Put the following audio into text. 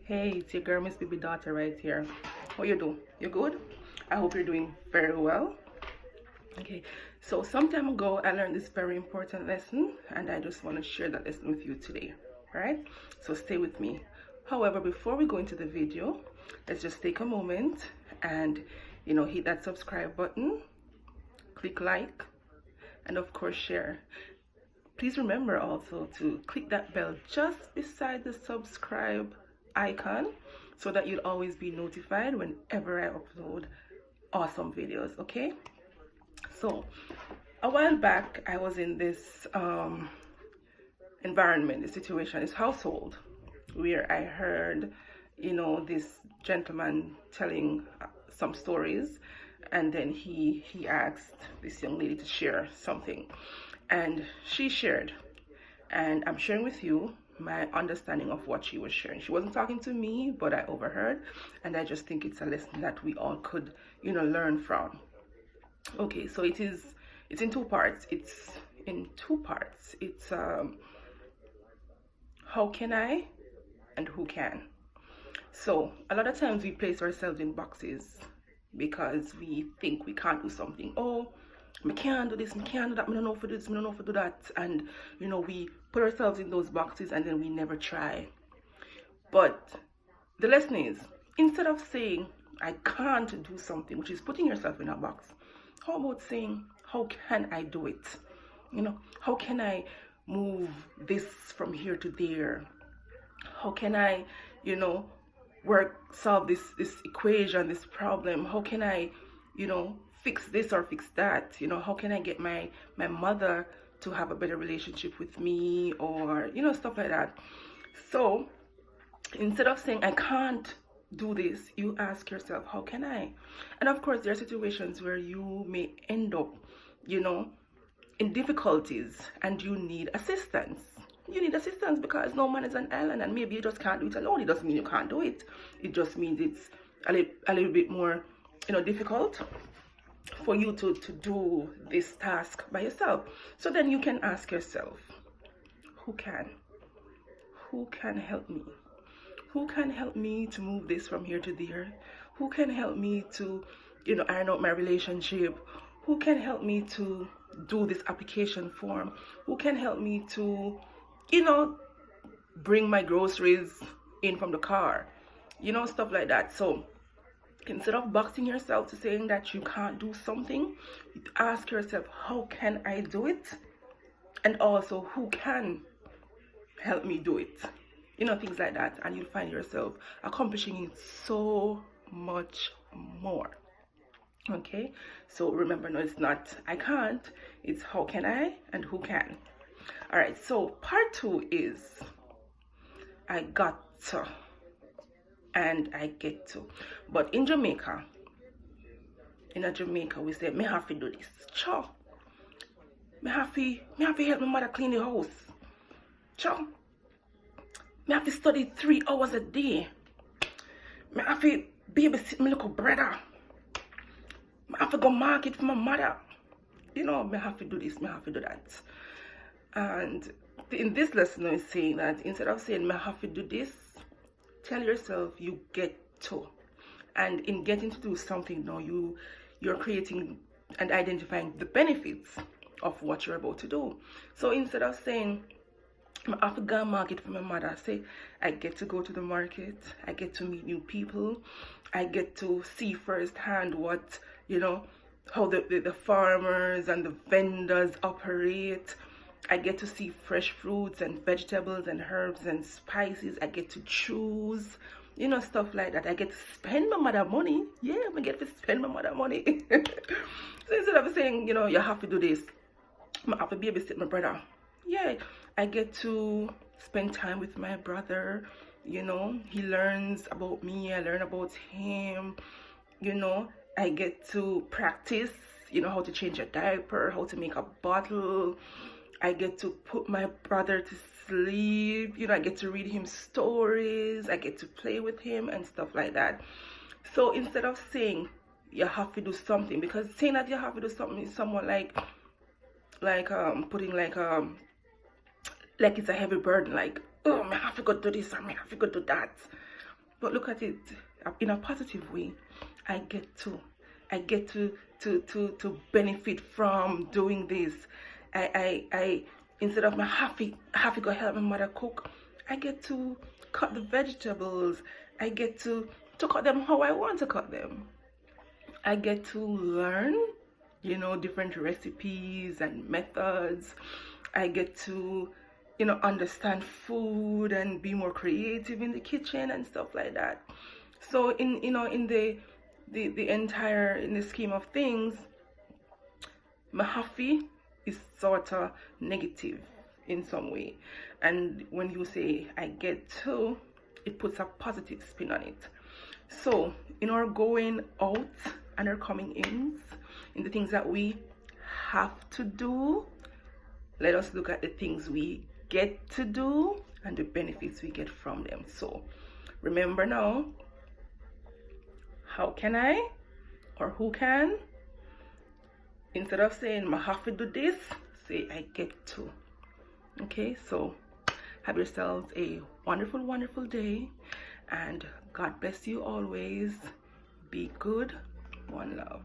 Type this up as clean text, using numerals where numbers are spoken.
Hey, it's your girl, Miss Baby Daughter right here. How you do? You good? I hope you're doing very well. Okay, so some time ago I learned this very important lesson and I just want to share that lesson with you today. Alright? So stay with me. However, before we go into the video, let's just take a moment and hit that subscribe button, click like, and of course share. Please remember also to click that bell just beside the subscribe icon so that you'll always be notified whenever I upload awesome videos. Okay, so a while back I was in this environment, this situation, this household where I heard this gentleman telling some stories, and then he asked this young lady to share something, and she shared, and I'm sharing with you my understanding of what she was sharing. She wasn't talking to me, but I overheard, and I just think it's a lesson that we all could learn from. Okay, so it's in two parts. It's how can I and who can. So a lot of times we place ourselves in boxes because we think we can't do something. Oh, I can't do this, I can't do that, I don't know if I do this, I don't know if I do that. And we put ourselves in those boxes and then we never try. But the lesson is, instead of saying I can't do something, which is putting yourself in a box, how about saying how can I do it? How can I move this from here to there? How can I solve this equation, this problem? How can I fix this or fix that? How can I get my mother to have a better relationship with me, or stuff like that. So instead of saying I can't do this, you ask yourself how can I. And of course there are situations where you may end up in difficulties and you need assistance. Because no man is an island, and maybe you just can't do it alone. It doesn't mean you can't do it. It just means it's a little bit more difficult for you to do this task by yourself. So then you can ask yourself, who can help me? Who can help me to move this from here to there? Who can help me to iron out my relationship? Who can help me to do this application form? Who can help me to bring my groceries in from the car? Stuff like that. So instead of boxing yourself to saying that you can't do something, ask yourself, how can I do it? And also, who can help me do it? Things like that. And you'll find yourself accomplishing it so much more. Okay, so remember, no, it's not I can't, it's how can I and who can. All right, so part 2 is I got to and I get to. But in Jamaica we say me have to do this. Sure. Me have to help my mother clean the house. Sure. Me have to study 3 hours a day. Me have to babysit my little brother. Me have to go market for my mother. Me have to do this, me have to do that. And in this lesson I'm saying that instead of saying me have to do this, tell yourself you get to. And in getting to do something now, you're creating and identifying the benefits of what you're about to do. So instead of saying I have to go market for my mother, say I get to go to the market, I get to meet new people, I get to see firsthand what how the farmers and the vendors operate. I get to see fresh fruits and vegetables and herbs and spices. I get to choose, stuff like that. I get to spend my mother money. Yeah, I get to spend my mother money. So instead of saying, you have to do this, I have to babysit my brother. Yeah, I get to spend time with my brother. He learns about me, I learn about him. I get to practice, how to change a diaper, how to make a bottle. I get to put my brother to sleep. I get to read him stories. I get to play with him and stuff like that. So instead of saying you have to do something, because saying that you have to do something is somewhat like putting like it's a heavy burden, like, oh, I have to go do this or I have to go do that. but look at it in a positive way. I get to benefit from doing this. I instead of my have to go help my mother cook, I get to cut the vegetables. I get to cut them how I want to cut them. I get to learn, you know, different recipes and methods. I get to, you know, understand food and be more creative in the kitchen and stuff like that. So in, you know, in the entire, in the scheme of things, mahafi is sort of negative in some way, and when you say I get to, it puts a positive spin on it. So in our going out and our coming ins, in the things that we have to do, let us look at the things we get to do and the benefits we get from them. So remember now, how can I, or who can, instead of saying I have to do this, say I get to. Okay, so have yourselves a wonderful, wonderful day, and God bless you always. Be good. One love.